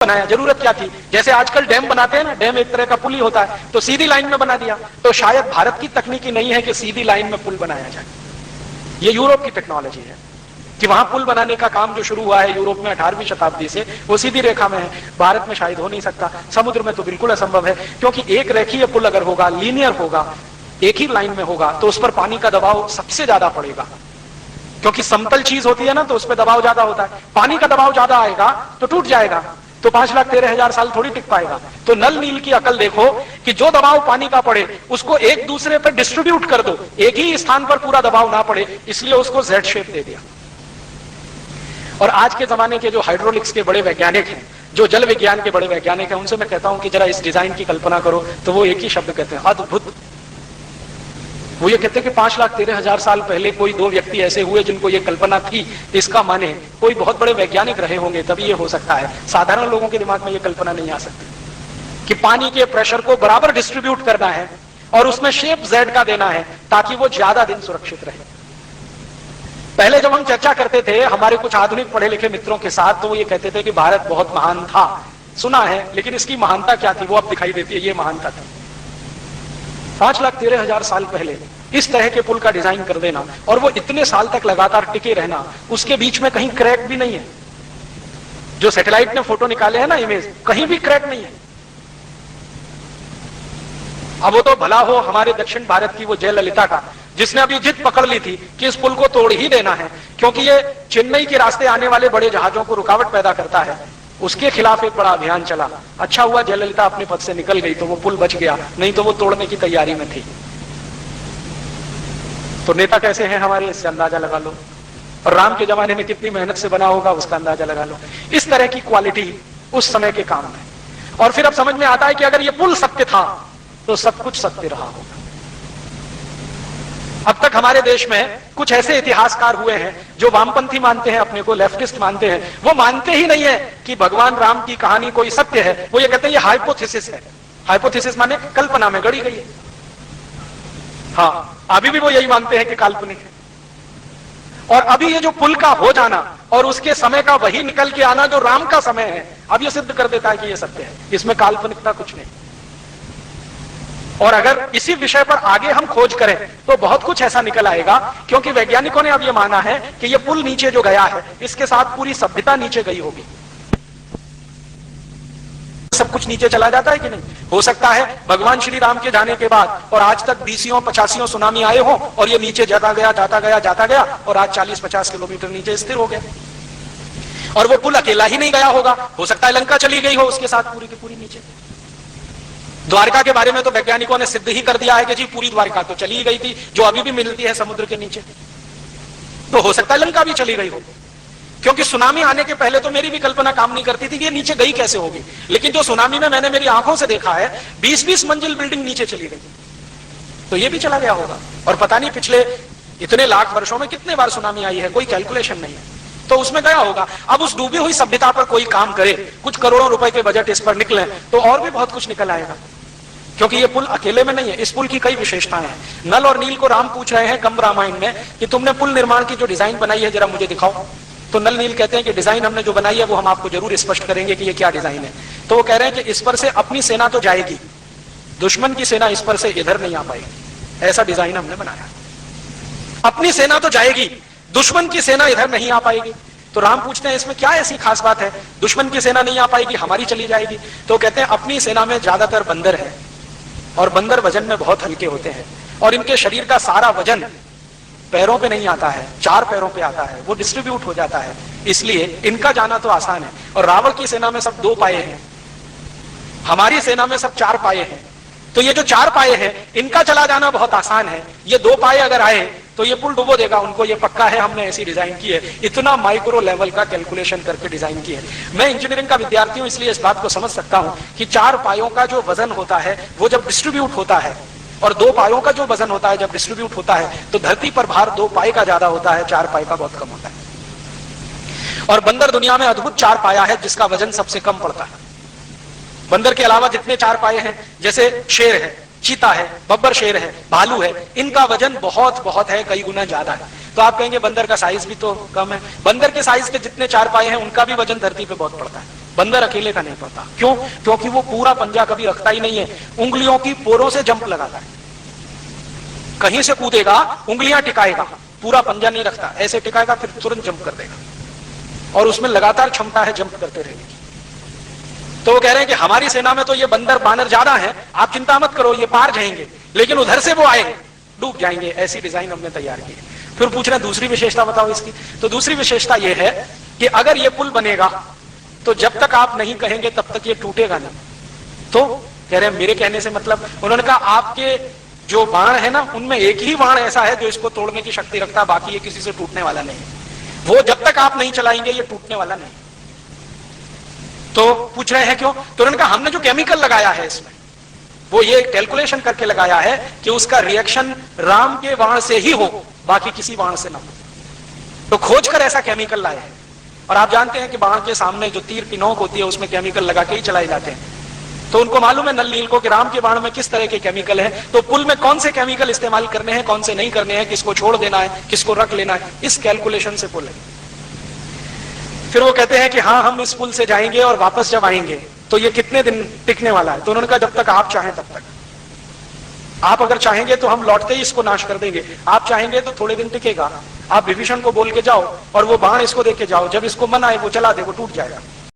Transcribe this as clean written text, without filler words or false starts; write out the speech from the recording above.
बनाया, जरूरत क्या थी? जैसे आजकल डैम बनाते हैं ना, डैम एक तरह का पुल ही होता है, तो सीधी लाइन में बना दिया। तो शायद भारत की तकनीकी नहीं है कि सीधी लाइन में पुल बनाया जाए, ये यूरोप की टेक्नोलॉजी है कि वहां पुल बनाने का काम जो शुरू हुआ है यूरोप में 18वीं शताब्दी से, वो सीधी रेखा में है। भारत में शायद हो नहीं सकता, समुद्र में तो बिल्कुल असंभव है, क्योंकि एक रेखीय पुल अगर होगा, लीनियर होगा, एक ही लाइन में होगा, तो उस पर पानी का दबाव सबसे ज्यादा पड़ेगा, क्योंकि समतल चीज होती है ना, तो उस पर दबाव ज्यादा होता है। पानी का दबाव ज्यादा आएगा तो टूट जाएगा, तो 5,13,000 साल थोड़ी टिक पाएगा। तो नल नील की अकल देखो कि जो दबाव पानी का पड़े उसको एक दूसरे पर डिस्ट्रीब्यूट कर दो, एक ही स्थान पर पूरा दबाव ना पड़े, इसलिए उसको जेड शेप दे दिया। और आज के जमाने के जो हाइड्रोलिक्स के बड़े वैज्ञानिक हैं, जो जल विज्ञान के बड़े वैज्ञानिक हैं, उनसे मैं कहता हूं कि जरा इस डिजाइन की कल्पना करो, तो वो एक ही शब्द कहते हैं, अद्भुत। वो ये कहते हैं कि 5,13,000 साल पहले कोई दो व्यक्ति ऐसे हुए जिनको ये कल्पना थी, इसका माने कोई बहुत बड़े वैज्ञानिक रहे होंगे, तभी ये हो सकता है। साधारण लोगों के दिमाग में ये कल्पना नहीं आ सकती कि पानी के प्रेशर को बराबर डिस्ट्रीब्यूट करना है और उसमें शेप जेड का देना है ताकि वो ज्यादा दिन सुरक्षित रहे। पहले जब हम चर्चा करते थे हमारे कुछ आधुनिक पढ़े लिखे मित्रों के साथ, तो वो ये कहते थे कि भारत बहुत महान था, सुना है, लेकिन इसकी महानता क्या थी वो अब दिखाई देती है, ये महानता थी। 5,13,000 साल पहले इस तरह के पुल का डिजाइन कर देना और वो इतने साल तक लगातार टिके रहना, उसके बीच में कहीं क्रैक भी नहीं है। जो सैटेलाइट ने फोटो निकाले हैं ना, इमेज, कहीं भी क्रैक नहीं है। अब वो तो भला हो हमारे दक्षिण भारत की वो जयललिता का, जिसने अभी जिद पकड़ ली थी कि इस पुल को तोड़ ही देना है, क्योंकि ये चेन्नई के रास्ते आने वाले बड़े जहाजों को रुकावट पैदा करता है। उसके खिलाफ एक बड़ा अभियान चला। अच्छा हुआ जयललिता अपने पद से निकल गई तो वो पुल बच गया, नहीं तो वो तोड़ने की तैयारी में थी। तो नेता कैसे हैं हमारे, इससे अंदाजा लगा लो। और राम के जमाने में कितनी मेहनत से बना होगा, उसका अंदाजा लगा लो। इस तरह की क्वालिटी उस समय के काम है। और फिर अब समझ में आता है कि अगर ये पुल सत्य था तो सब कुछ सत्य रहा होगा। अब तक हमारे देश में कुछ ऐसे इतिहासकार हुए हैं जो वामपंथी मानते हैं, अपने को लेफ्टिस्ट मानते हैं। वो मानते ही नहीं है कि भगवान राम की कहानी कोई सत्य है, वो ये कहते हैं ये हाइपोथेसिस है। हाइपोथेसिस माने कल्पना में गढ़ी गई है। हाँ, अभी भी वो यही मानते हैं कि काल्पनिक है। और अभी ये जो पुल का हो जाना और उसके समय का वही निकल के आना जो राम का समय है, अब ये सिद्ध कर देता है कि ये सत्य है, इसमें काल्पनिकता कुछ नहीं। और अगर इसी विषय पर आगे हम खोज करें तो बहुत कुछ ऐसा निकल आएगा, क्योंकि वैज्ञानिकों ने अब यह माना है कि यह पुल नीचे जो गया है, इसके साथ पूरी सभ्यता नीचे गई होगी। सब कुछ नीचे चला जाता है कि नहीं? हो सकता है भगवान श्री राम के जाने के बाद और आज तक 20 85 सुनामी आए हो और ये नीचे जाता गया और आज 40-50 किलोमीटर नीचे स्थिर हो गया। और वो पुल अकेला ही नहीं गया होगा, हो सकता है लंका चली गई हो उसके साथ पूरी की पूरी नीचे। द्वारका के बारे में तो वैज्ञानिकों ने सिद्ध ही कर दिया है कि जी पूरी द्वारका तो चली गई थी, जो अभी भी मिलती है समुद्र के नीचे। तो हो सकता है लंका भी चली गई हो, क्योंकि सुनामी आने के पहले तो मेरी भी कल्पना काम नहीं करती थी कि ये नीचे गई कैसे होगी। लेकिन जो सुनामी में मैंने मेरी आंखों से देखा है, 20-20 मंजिल बिल्डिंग नीचे चली गई, तो ये भी चला गया होगा। और पता नहीं पिछले इतने लाख वर्षों में कितने बार सुनामी आई है, कोई कैलकुलेशन नहीं है, तो उसमें गया होगा। अब उस डूबी हुई सभ्यता पर कोई काम करे, कुछ करोड़ों रुपए के बजट इस पर निकले, तो और भी बहुत कुछ निकल आएगा। क्योंकि ये पुल अकेले में नहीं है, इस पुल की कई विशेषताएं हैं। नल और नील को राम पूछ रहे हैं कंब रामायण में कि तुमने पुल निर्माण की जो डिजाइन बनाई है जरा मुझे दिखाओ। तो नल नील कहते हैं कि डिजाइन हमने जो बनाई है वो हम आपको जरूर स्पष्ट करेंगे कि ये क्या डिजाइन है। तो वो कह रहे हैं कि इस पर से अपनी सेना तो जाएगी, दुश्मन की सेना इस पर से इधर नहीं आ पाएगी, ऐसा डिजाइन हमने बनाया। अपनी सेना तो जाएगी, दुश्मन की सेना इधर नहीं आ पाएगी। तो राम पूछते हैं इसमें क्या ऐसी खास बात है, दुश्मन की सेना नहीं आ पाएगी, हमारी चली जाएगी। तो कहते हैं अपनी सेना में ज्यादातर बंदर है और बंदर वजन में बहुत हल्के होते हैं और इनके शरीर का सारा वजन पैरों पे नहीं आता है, 4 पैरों पे आता है, वो डिस्ट्रीब्यूट हो जाता है, इसलिए इनका जाना तो आसान है। और रावण की सेना में सब 2 पाए हैं, हमारी सेना में सब 4 पाए हैं। तो ये जो 4 पाए हैं इनका चला जाना बहुत आसान है, ये 2 पाए अगर आए तो ये पुल डुबो देगा उनको, ये पक्का है, हमने ऐसी डिजाइन की है। इतना माइक्रो लेवल का कैलकुलेशन करके डिजाइन की है। मैं इंजीनियरिंग का विद्यार्थी हूं, इसलिए इस बात को समझ सकता हूं कि 4 पायों का जो वजन होता है वो जब डिस्ट्रीब्यूट होता है और 2 पायों का जो वजन होता है जब डिस्ट्रीब्यूट होता है तो धरती पर भार 2 पाए का ज्यादा होता है, 4 पाए का बहुत कम होता है। और बंदर दुनिया में अद्भुत 4 पाया है जिसका वजन सबसे कम पड़ता है। बंदर के अलावा जितने 4 पाए हैं, जैसे शेर है, चीता है, बब्बर शेर है, भालू है, इनका वजन बहुत बहुत है, कई गुना ज्यादा है। तो आप कहेंगे बंदर का साइज भी तो कम है। बंदर के साइज के जितने 4 पाए हैं उनका भी वजन धरती पे बहुत पड़ता है। बंदर अकेले का नहीं पड़ता। क्यों? क्योंकि वो पूरा पंजा कभी रखता ही नहीं है, उंगलियों की पोरों से जंप लगाता है। कहीं से कूदेगा, उंगलियां टिकाएगा, पूरा पंजा नहीं रखता, ऐसे टिकाएगा फिर तुरंत जंप कर देगा और उसमें लगातार क्षमता है जंप करते रहने की। तो वो कह रहे हैं कि हमारी सेना में तो ये बंदर बानर ज्यादा है, आप चिंता मत करो, ये पार जाएंगे, लेकिन उधर से वो आएंगे डूब जाएंगे। ऐसी डिजाइन हमने तैयार की। फिर पूछ रहे हैं दूसरी विशेषता बताओ इसकी। तो दूसरी विशेषता यह है कि अगर ये पुल बनेगा तो जब तक आप नहीं कहेंगे तब तक ये टूटेगा नहीं। तो कह रहे हैं मेरे कहने से मतलब, उन्होंने कहा आपके जो बाण है ना, उनमें एक ही बाण ऐसा है जो इसको तोड़ने की शक्ति रखता है, बाकी ये किसी से टूटने वाला नहीं। वो जब तक आप नहीं चलाएंगे ये टूटने वाला नहीं। तो पूछ रहे हैं क्यों? तो उन्होंने कहा हमने जो केमिकल लगाया है इसमें, वो ये कैलकुलेशन करके लगाया है कि उसका रिएक्शन राम के बाण से ही हो, बाकी किसी बाण से ना हो। तो खोज कर ऐसा केमिकल लाए हैं। और आप जानते हैं कि बाण के सामने जो तीर की नोक होती है उसमें केमिकल लगा के ही चलाए जाते हैं। तो उनको मालूम है नल नील को कि राम के बाण में किस तरह के केमिकल है, तो पुल में कौन से केमिकल इस्तेमाल करने हैं, कौन से नहीं करने हैं, किसको छोड़ देना है, किसको रख लेना है, इस कैलकुलेशन से पुल है। फिर वो कहते हैं कि हाँ हम इस पुल से जाएंगे और वापस जब आएंगे तो ये कितने दिन टिकने वाला है? तो उन्होंने कहा जब तक आप चाहें तब तक। आप अगर चाहेंगे तो हम लौटते ही इसको नाश कर देंगे, आप चाहेंगे तो थोड़े दिन टिकेगा। आप विभीषण को बोल के जाओ और वो बाण इसको दे के जाओ, जब इसको मन आए वो चला दे, वो टूट जाएगा।